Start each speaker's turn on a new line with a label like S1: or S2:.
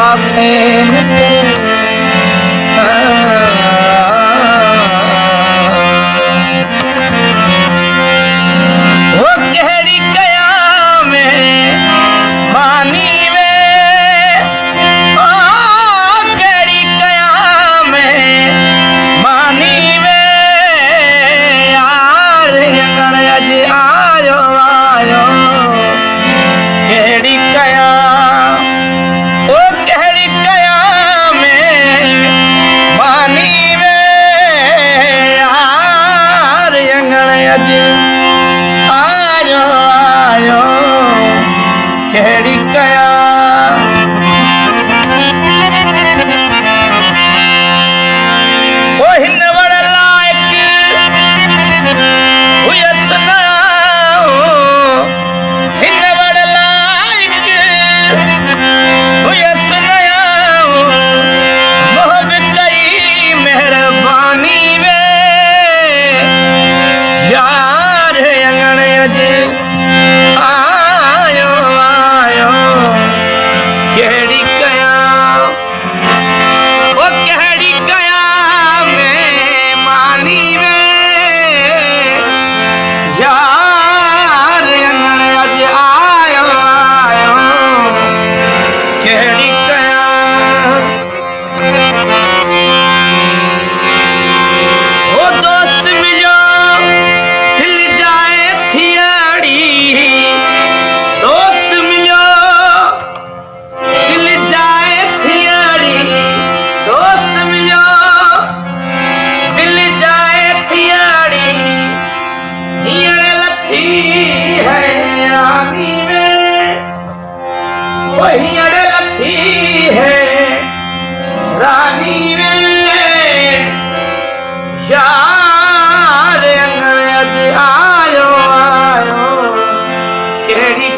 S1: पासे वो कहड़ी कया में मानी वे कहड़ी कया में मानी वे यार अज आयो आयो कहड़ी कया आयो आयो कहड़ी कया ओ हिन वड़ लायक हुयस ना हिन वड़ लायक हुयस नया मोहब कई मेहरबानी वे यार आयो आयो कहड़ी कया वो कहड़ी कया में मानी में यार अज आयो आयो कहड़ी कया वो दोस्त मिलो वही अड़े लथी है रानी में यार अज आयो आयो कहड़ी